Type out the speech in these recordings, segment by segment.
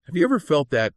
Have you ever felt that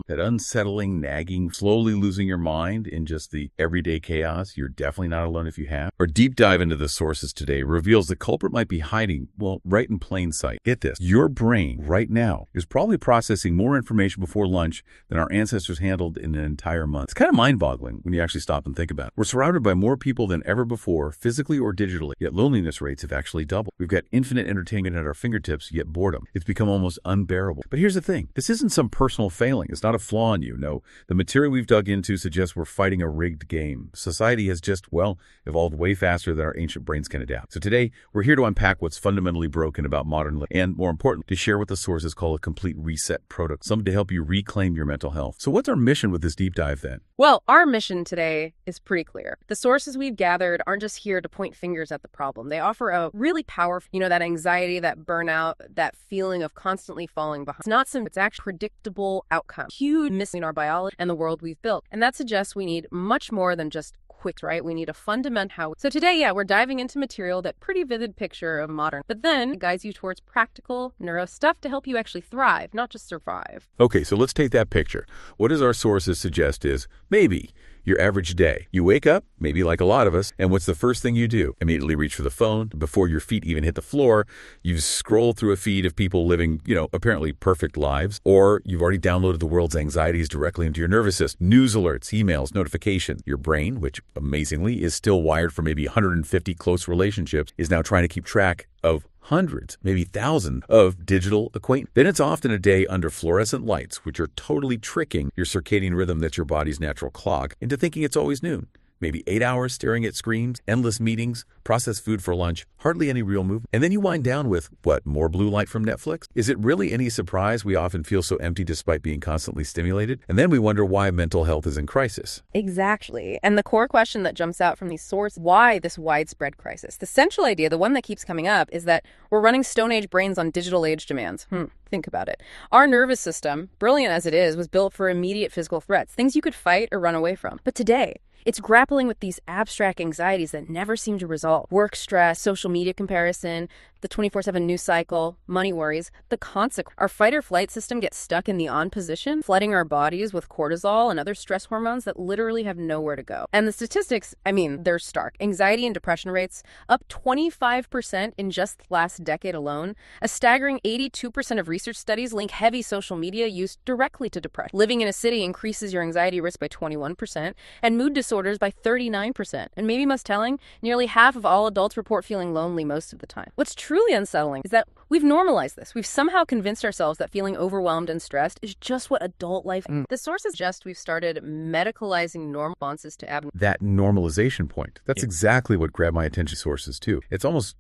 unsettling, nagging, slowly losing your mind in just the everyday chaos? You're definitely not alone if you have. Our deep dive into the sources today reveals the culprit might be hiding, well, right in plain sight. Get this, your brain right now is probably processing more information before lunch than our ancestors handled in an entire month. It's kind of mind-boggling when you actually stop and think about it. We're surrounded by more people than ever before, physically or digitally, yet loneliness rates have actually doubled. We've got infinite entertainment at our fingertips, yet boredom. It's become almost unbearable. But here's the thing, this isn't some personal failing. It's not a flaw in you. No, the material we've dug into suggests we're fighting a rigged game. Society has just, well, evolved way faster than our ancient brains can adapt. So today, we're here to unpack what's fundamentally broken about modern life, and more importantly, to share what the sources call a complete reset protocol, something to help you reclaim your mental health. So what's our mission with this deep dive then? Well, our mission today is pretty clear. The sources we've gathered aren't just here to point fingers at the problem. They offer a really powerful, that anxiety, that burnout, that feeling of constantly falling behind. It's actually predictable outcome. Huge missing our biology and the world we've built. And that suggests we need much more than just quick, right? We need a fundamental how. So today, we're diving into material that pretty vivid picture of modern, but then it guides you towards practical neuro stuff to help you actually thrive, not just survive. Okay, so let's take that picture. What does our sources suggest is maybe your average day. You wake up, maybe like a lot of us, and what's the first thing you do? Immediately reach for the phone. Before your feet even hit the floor, you scroll through a feed of people living, apparently perfect lives, or you've already downloaded the world's anxieties directly into your nervous system. News alerts, emails, notifications. Your brain, which amazingly is still wired for maybe 150 close relationships, is now trying to keep track of hundreds, maybe thousands of digital acquaintances. Then it's often a day under fluorescent lights, which are totally tricking your circadian rhythm that's your body's natural clock into thinking it's always noon. Maybe 8 hours staring at screens, endless meetings, processed food for lunch, hardly any real movement. And then you wind down with, more blue light from Netflix? Is it really any surprise we often feel so empty despite being constantly stimulated? And then we wonder why mental health is in crisis. Exactly. And the core question that jumps out from these sources, why this widespread crisis? The central idea, the one that keeps coming up, is that we're running Stone Age brains on digital age demands. Think about it. Our nervous system, brilliant as it is, was built for immediate physical threats, things you could fight or run away from. But today, it's grappling with these abstract anxieties that never seem to resolve. Work stress, social media comparison, the 24/7 news cycle, money worries, the consequence. Our fight or flight system gets stuck in the on position, flooding our bodies with cortisol and other stress hormones that literally have nowhere to go. And the statistics, they're stark. Anxiety and depression rates up 25% in just the last decade alone. A staggering 82% of research studies link heavy social media use directly to depression. Living in a city increases your anxiety risk by 21%, and mood disorders by 39%. And maybe most telling, nearly half of all adults report feeling lonely most of the time. What's truly unsettling is that we've normalized this. We've somehow convinced ourselves that feeling overwhelmed and stressed is just what adult life is. The source is just we've started medicalizing normal responses to abnormal. That normalization point, that's exactly what grabbed my attention sources too. It's almost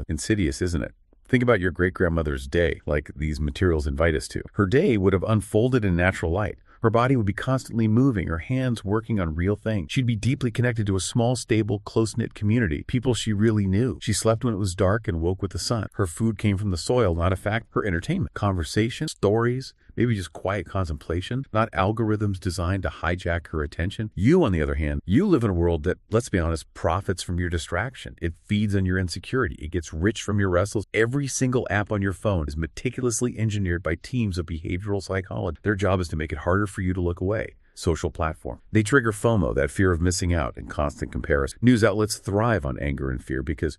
insidious, isn't it? Think about your great-grandmother's day, like these materials invite us to. Her day would have unfolded in natural light. Her body would be constantly moving, her hands working on real things. She'd be deeply connected to a small, stable, close-knit community, people she really knew. She slept when it was dark and woke with the sun. Her food came from the soil, not a fact. Her entertainment, conversation, stories, maybe just quiet contemplation, not algorithms designed to hijack her attention. You, on the other hand, you live in a world that, let's be honest, profits from your distraction. It feeds on your insecurity. It gets rich from your restless. Every single app on your phone is meticulously engineered by teams of behavioral psychologists. Their job is to make it harder for you to look away. Social platform. They trigger FOMO, that fear of missing out, and constant comparison. News outlets thrive on anger and fear because,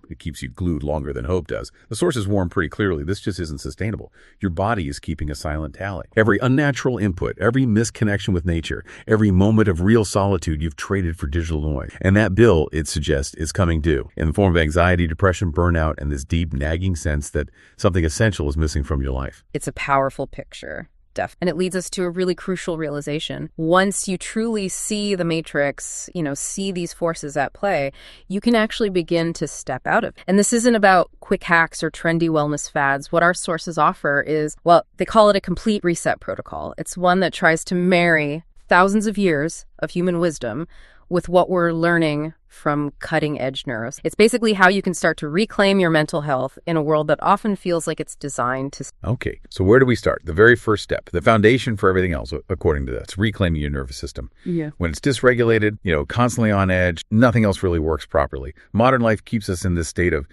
it keeps you glued longer than hope does. The sources warn pretty clearly this just isn't sustainable. Your body is keeping a silent tally. Every unnatural input, every misconnection with nature, every moment of real solitude you've traded for digital noise. And that bill, it suggests, is coming due in the form of anxiety, depression, burnout, and this deep nagging sense that something essential is missing from your life. It's a powerful picture. And it leads us to a really crucial realization. Once you truly see the matrix, see these forces at play, you can actually begin to step out of it. And this isn't about quick hacks or trendy wellness fads. What our sources offer is, they call it a complete reset protocol. It's one that tries to marry thousands of years of human wisdom with what we're learning from cutting-edge neuroscience. It's basically how you can start to reclaim your mental health in a world that often feels like it's designed to... Okay, so where do we start? The very first step, the foundation for everything else, according to this, reclaiming your nervous system. Yeah. When it's dysregulated, constantly on edge, nothing else really works properly. Modern life keeps us in this state of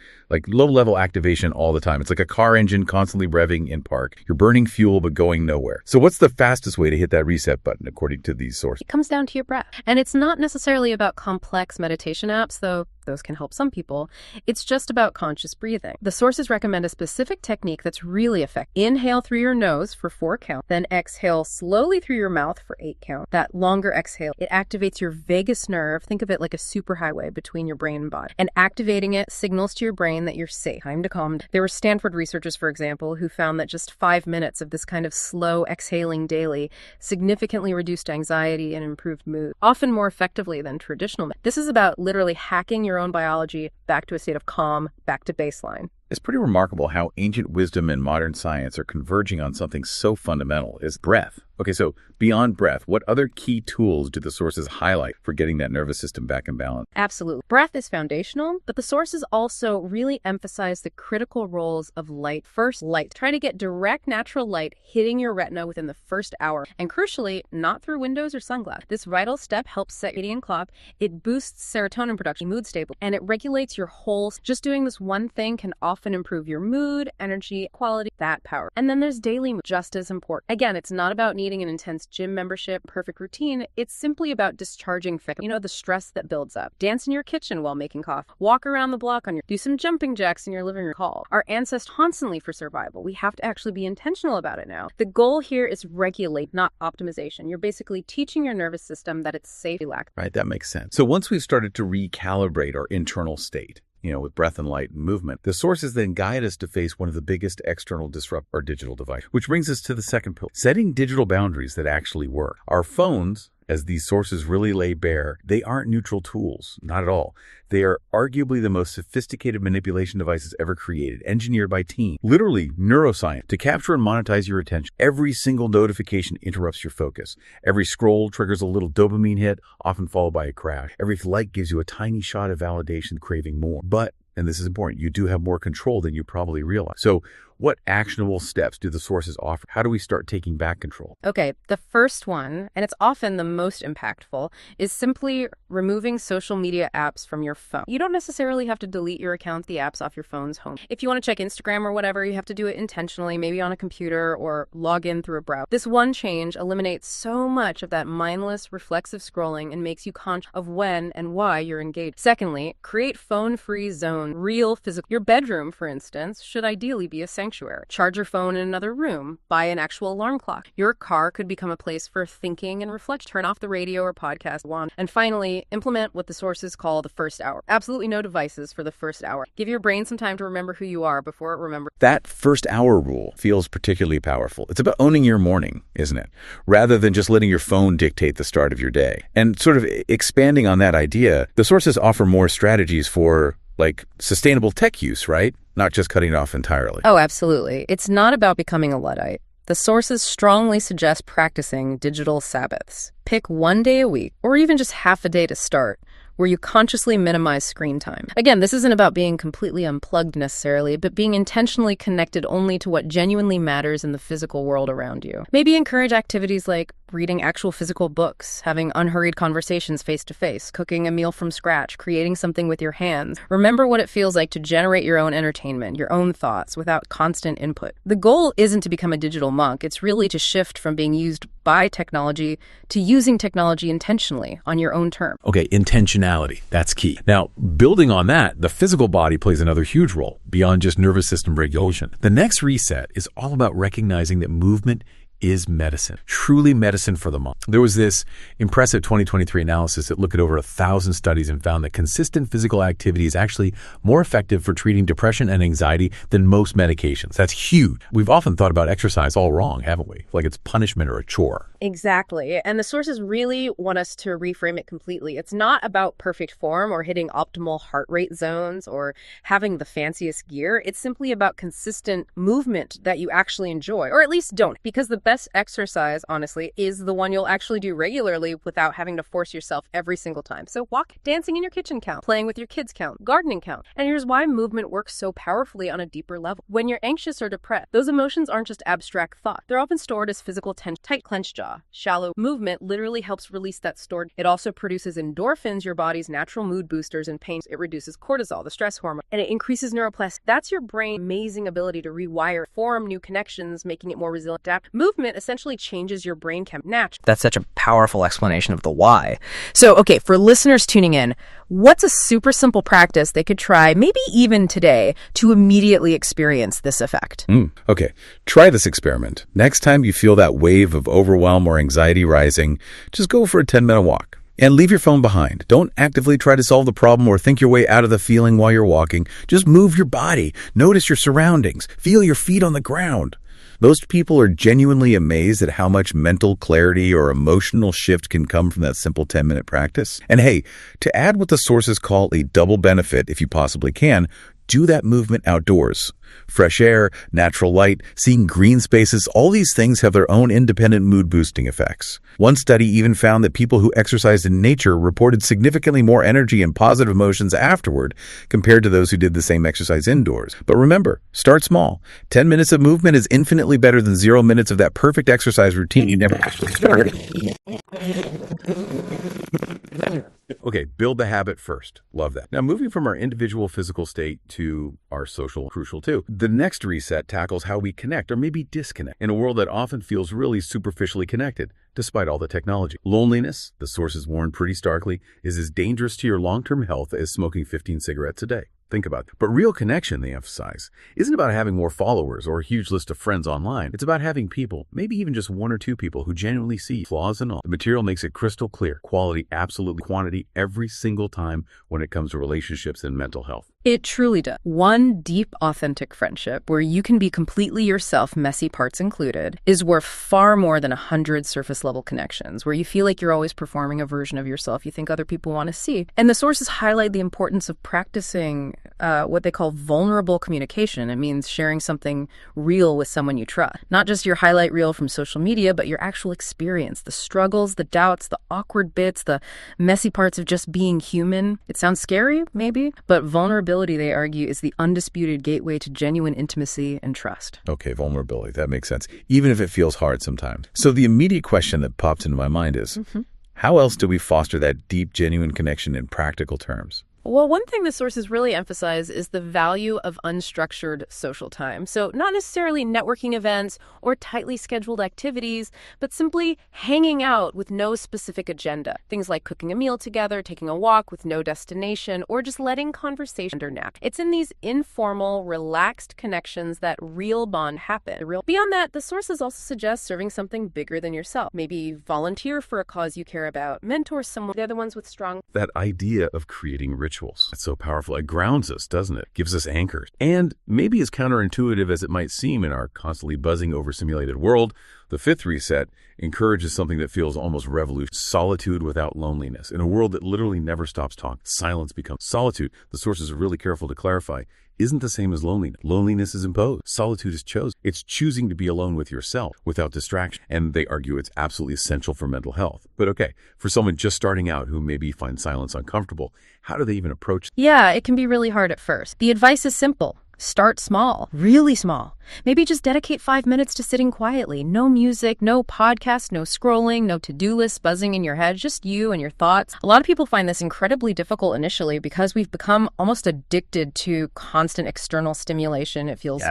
low-level activation all the time. It's like a car engine constantly revving in park. You're burning fuel but going nowhere. So what's the fastest way to hit that reset button according to these sources? It comes down to your breath. And it's not necessarily about complex meditation apps, though those can help some people. It's just about conscious breathing. The sources recommend a specific technique that's really effective. Inhale through your nose for 4 counts, then exhale slowly through your mouth for 8 counts. That longer exhale, it activates your vagus nerve. Think of it like a superhighway between your brain and body. And activating it signals to your brain that you're safe. Time to calm. There were Stanford researchers, for example, who found that just 5 minutes of this kind of slow exhaling daily significantly reduced anxiety and improved mood, often more effectively than traditional. This is about literally hacking your own biology back to a state of calm, back to baseline. It's pretty remarkable how ancient wisdom and modern science are converging on something so fundamental as breath. Okay, so beyond breath, what other key tools do the sources highlight for getting that nervous system back in balance? Absolutely. Breath is foundational, but the sources also really emphasize the critical roles of light. First, light. Try to get direct natural light hitting your retina within the first hour, and crucially, not through windows or sunglasses. This vital step helps set your circadian clock. It boosts serotonin production, mood stable, and it regulates your whole... Just doing this one thing can often improve your mood, energy, quality, that power. And then there's daily mood, just as important. Again, it's not about needing an intense gym membership, perfect routine. It's simply about discharging the stress that builds up. Dance in your kitchen while making coffee. Walk around the block do some jumping jacks in your living room. Our ancestors constantly for survival. We have to actually be intentional about it now. The goal here is regulate, not optimization. You're basically teaching your nervous system that it's safe to relax. Right, that makes sense. So once we've started to recalibrate our internal state, with breath and light and movement, the sources then guide us to face one of the biggest external disrupt our digital device, which brings us to the second pillar, setting digital boundaries that actually work. Our phones, as these sources really lay bare, they aren't neutral tools, not at all. They are arguably the most sophisticated manipulation devices ever created, engineered by teams, literally neuroscience, to capture and monetize your attention. Every single notification interrupts your focus. Every scroll triggers a little dopamine hit, often followed by a crash. Every like gives you a tiny shot of validation, craving more. But, and this is important, you do have more control than you probably realize. So what actionable steps do the sources offer? How do we start taking back control? Okay, the first one, and it's often the most impactful, is simply removing social media apps from your phone. You don't necessarily have to delete your account, the apps off your phone's home. If you want to check Instagram or whatever, you have to do it intentionally, maybe on a computer or log in through a browser. This one change eliminates so much of that mindless, reflexive scrolling and makes you conscious of when and why you're engaged. Secondly, create phone-free zone, real physical. Your bedroom, for instance, should ideally be a sanctuary. Charge your phone in another room. Buy an actual alarm clock. Your car could become a place for thinking and reflect. Turn off the radio or podcast. And finally, implement what the sources call the first hour. Absolutely no devices for the first hour. Give your brain some time to remember who you are before it remembers. That first hour rule feels particularly powerful. It's about owning your morning, isn't it? Rather than just letting your phone dictate the start of your day. And sort of expanding on that idea, the sources offer more strategies for sustainable tech use, right? Not just cutting it off entirely. Oh, absolutely. It's not about becoming a Luddite. The sources strongly suggest practicing digital Sabbaths. Pick one day a week, or even just half a day to start, where you consciously minimize screen time. Again, this isn't about being completely unplugged necessarily, but being intentionally connected only to what genuinely matters in the physical world around you. Maybe encourage activities like reading actual physical books, having unhurried conversations face-to-face, cooking a meal from scratch, creating something with your hands. Remember what it feels like to generate your own entertainment, your own thoughts, without constant input. The goal isn't to become a digital monk. It's really to shift from being used by technology to using technology intentionally on your own terms. Okay, intentionality. That's key. Now, building on that, the physical body plays another huge role beyond just nervous system regulation. The next reset is all about recognizing that movement is medicine, truly medicine for the mind. There was this impressive 2023 analysis that looked at over 1,000 studies and found that consistent physical activity is actually more effective for treating depression and anxiety than most medications. That's huge. We've often thought about exercise all wrong, haven't we? Like it's punishment or a chore. Exactly. And the sources really want us to reframe it completely. It's not about perfect form or hitting optimal heart rate zones or having the fanciest gear. It's simply about consistent movement that you actually enjoy, or at least don't, because the best exercise, honestly, is the one you'll actually do regularly without having to force yourself every single time. So walk, dancing in your kitchen count, playing with your kids count, gardening count. And here's why movement works so powerfully on a deeper level. When you're anxious or depressed, those emotions aren't just abstract thought. They're often stored as physical tension, tight clenched jaw. Shallow movement literally helps release that stored. It also produces endorphins, your body's natural mood boosters, and pain. It reduces cortisol, the stress hormone, and it increases neuroplasticity. That's your brain's amazing ability to rewire, form new connections, making it more resilient. Adapt. Movement essentially changes your brain naturally. That's such a powerful explanation of the why. So, okay, for listeners tuning in, what's a super simple practice they could try, maybe even today, to immediately experience this effect? Okay, try this experiment. Next time you feel that wave of overwhelm or anxiety rising, just go for a 10-minute walk. And leave your phone behind. Don't actively try to solve the problem or think your way out of the feeling while you're walking. Just move your body. Notice your surroundings. Feel your feet on the ground. Most people are genuinely amazed at how much mental clarity or emotional shift can come from that simple 10-minute practice. And hey, to add what the sources call a double benefit, if you possibly can, do that movement outdoors. Fresh air, natural light, seeing green spaces, all these things have their own independent mood-boosting effects. One study even found that people who exercised in nature reported significantly more energy and positive emotions afterward compared to those who did the same exercise indoors. But remember, start small. 10 minutes of movement is infinitely better than 0 minutes of that perfect exercise routine you never actually started. Okay, build the habit first. Love that. Now, moving from our individual physical state to our social, crucial too. The next reset tackles how we connect or maybe disconnect in a world that often feels really superficially connected, despite all the technology. Loneliness, the sources warn pretty starkly, is as dangerous to your long-term health as smoking 15 cigarettes a day. Think about it. But real connection, they emphasize, isn't about having more followers or a huge list of friends online. It's about having people, maybe even just 1 or 2 people who genuinely see flaws and all. The material makes it crystal clear. Quality, absolutely quantity, every single time when it comes to relationships and mental health. It truly does. One deep, authentic friendship where you can be completely yourself, messy parts included, is worth far more than 100 surface-level connections where you feel like you're always performing a version of yourself you think other people want to see. And the sources highlight the importance of practicing what they call vulnerable communication. It means sharing something real with someone you trust. Not just your highlight reel from social media, but your actual experience, the struggles, the doubts, the awkward bits, the messy parts of just being human. It sounds scary, maybe, but vulnerability, they argue, is the undisputed gateway to genuine intimacy and trust. Okay, vulnerability. That makes sense, even if it feels hard sometimes. So the immediate question that pops into my mind is, how else do we foster that deep, genuine connection in practical terms? Well, one thing the sources really emphasize is the value of unstructured social time. So not necessarily networking events or tightly scheduled activities, but simply hanging out with no specific agenda. Things like cooking a meal together, taking a walk with no destination, or just letting conversation nap. It's in these informal, relaxed connections that real bond happen. Beyond that, the sources also suggest serving something bigger than yourself. Maybe volunteer for a cause you care about, mentor someone. They're the ones with strong... That idea of creating rituals. It's so powerful. It grounds us, doesn't it? Gives us anchors. And maybe as counterintuitive as it might seem in our constantly buzzing, overstimulated world, the fifth reset encourages something that feels almost revolutionary. Solitude without loneliness. In a world that literally never stops talking, silence becomes solitude. The sources are really careful to clarify, isn't the same as loneliness. Loneliness is imposed. Solitude is chosen. It's choosing to be alone with yourself without distraction. And they argue it's absolutely essential for mental health. But okay, for someone just starting out who maybe finds silence uncomfortable, how do they even approach? Yeah, it can be really hard at first. The advice is simple. Start small, really small. Maybe just dedicate 5 minutes to sitting quietly. No music, no podcast, no scrolling, no to-do lists buzzing in your head, just you and your thoughts. A lot of people find this incredibly difficult initially because we've become almost addicted to constant external stimulation. It feels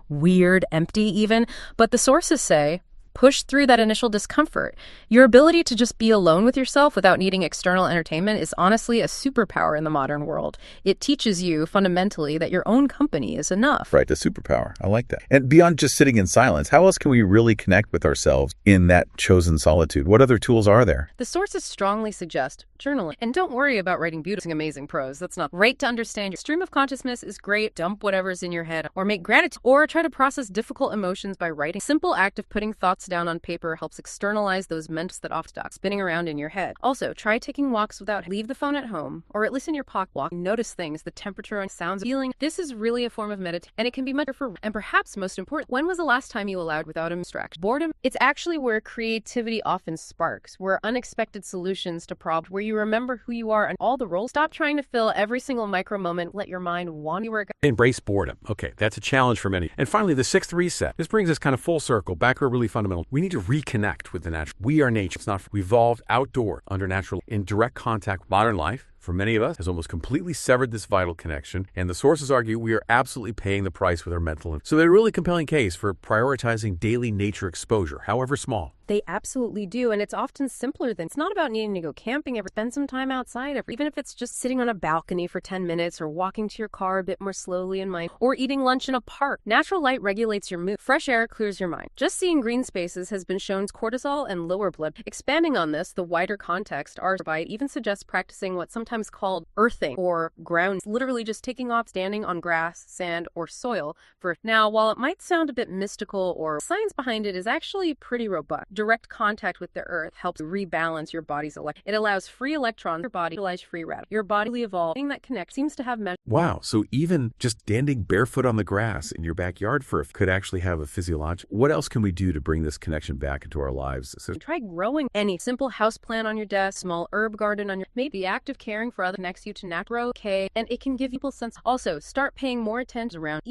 weird, empty even. But the sources say, push through that initial discomfort. Your ability to just be alone with yourself without needing external entertainment is honestly a superpower in the modern world. It teaches you fundamentally that your own company is enough. Right, the superpower. I like that. And beyond just sitting in silence, how else can we really connect with ourselves in that chosen solitude? What other tools are there? The sources strongly suggest journaling. And don't worry about writing beautiful, amazing prose. That's not right to understand. Your stream of consciousness is great. Dump whatever's in your head or make gratitude or try to process difficult emotions by writing. Simple act of putting thoughts down on paper helps externalize those mental that often stop spinning around in your head. Also, try taking walks without leave the phone at home or at least in your pocket. Walk, notice things, the temperature and sounds, feeling. This is really a form of meditation, and it can be much for. And perhaps most important, when was the last time you allowed without a distraction? Boredom. It's actually where creativity often sparks, where unexpected solutions to problems, where you remember who you are and all the roles. Stop trying to fill every single micro moment. Let your mind wander where it goes. Embrace boredom. Okay, that's a challenge for many. And finally, the sixth reset. This brings us kind of full circle, back to a really fundamental. We need to reconnect with the natural. We are nature. It's not. We evolved outdoor, under natural, in direct contact with modern life. For many of us, has almost completely severed this vital connection, and the sources argue we are absolutely paying the price with our mental. So they're a really compelling case for prioritizing daily nature exposure, however small. They absolutely do, and it's often simpler than. It's not about needing to go camping, spend some time outside, even if it's just sitting on a balcony for 10 minutes or walking to your car a bit more slowly in mind, or eating lunch in a park. Natural light regulates your mood. Fresh air clears your mind. Just seeing green spaces has been shown to cortisol and lower blood. Expanding on this, the wider context, our provide even suggests practicing what's sometimes called earthing or ground, literally just taking off standing on grass, sand, or soil. Now, while it might sound a bit mystical, or science behind it is actually pretty robust. Direct contact with the earth helps rebalance your body's It allows free electrons in your body to utilize free radicals. Your body evolving that connects seems to have measures. Wow, so even just standing barefoot on the grass in your backyard could actually have a physiological. What else can we do to bring this connection back into our lives? So try growing any simple house plant on your desk, small herb garden on your. Maybe the act of caring for others connects you to natural, and it can give people sense. Also, start paying more attention around.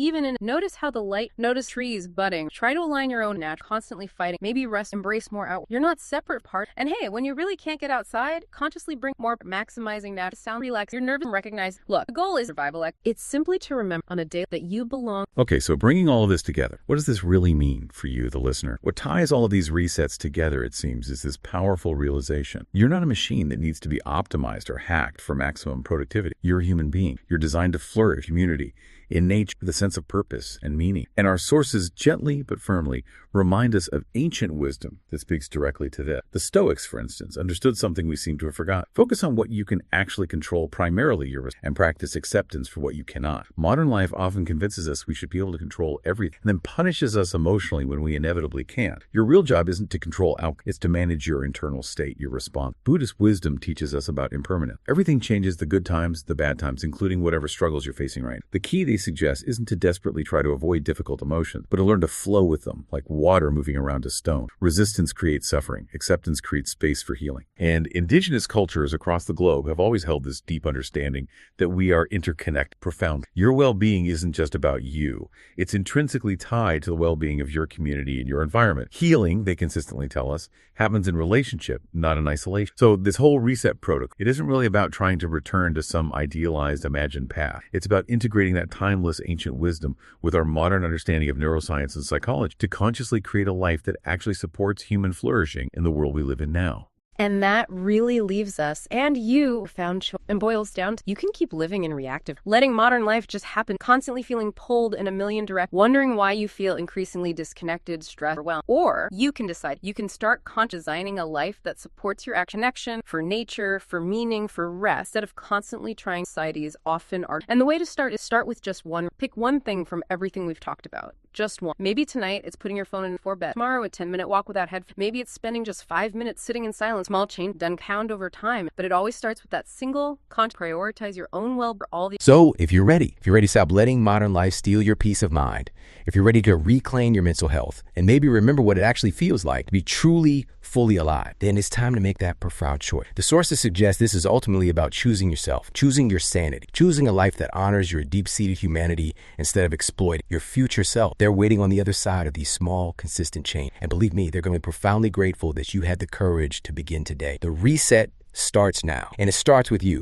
Notice how the light. Notice trees budding. Try to align your own natural. Constantly fighting. Maybe rest. Embrace more out. You're not separate part. And hey, when you really can't get outside, consciously bring more. Maximizing that sound relax. Your nerves recognize. Look, the goal is survival. It's simply to remember on a day that you belong. Okay, so bringing all of this together, what does this really mean for you, the listener? What ties all of these resets together, it seems, is this powerful realization. You're not a machine that needs to be optimized or hacked for maximum productivity. You're a human being. You're designed to flourish community in nature with a sense of purpose and meaning. And our sources gently but firmly remind us of ancient wisdom that speaks directly to this. The Stoics, for instance, understood something we seem to have forgotten. Focus on what you can actually control, primarily and practice acceptance for what you cannot. Modern life often convinces us we should be able to control everything and then punishes us emotionally when we inevitably can't. Your real job isn't to control outcomes, it's to manage your internal state, your response. Buddhist wisdom teaches us about impermanence. Everything changes, the good times, the bad times, including whatever struggles you're facing right now. The key they suggest isn't to desperately try to avoid difficult emotions, but to learn to flow with them, like water moving around a stone. Resistance creates suffering. Acceptance creates space for healing. And indigenous cultures across the globe have always held this deep understanding that we are interconnected profoundly. Your well-being isn't just about you. It's intrinsically tied to the well-being of your community and your environment. Healing, they consistently tell us, happens in relationship, not in isolation. So this whole reset protocol, it isn't really about trying to return to some idealized, imagined path. It's about integrating that timeless ancient wisdom with our modern understanding of neuroscience and psychology to consciously create a life that actually supports human flourishing in the world we live in now. And that really leaves us and you found and boils down to you can keep living in reactive, letting modern life just happen, constantly feeling pulled in a million directions, wondering why you feel increasingly disconnected, stressed, overwhelmed. Or you can decide you can start designing a life that supports your connection for nature, for meaning, for rest, instead of constantly trying. Societies often are. And the way to start is start with just one. Pick one thing from everything we've talked about. Just one. Maybe tonight it's putting your phone in before bed. Tomorrow a 10-minute walk without headphones. Maybe it's spending just 5 minutes sitting in silence. Small change done compound over time, but it always starts with that single prioritize your own well-being. So if you're ready to stop letting modern life steal your peace of mind, if you're ready to reclaim your mental health and maybe remember what it actually feels like to be truly fully alive, then it's time to make that profound choice. The sources suggest this is ultimately about choosing yourself, choosing your sanity, choosing a life that honors your deep-seated humanity instead of exploiting your future self. They're waiting on the other side of these small, consistent changes. And believe me, they're going to be profoundly grateful that you had the courage to begin today. The reset starts now, and it starts with you.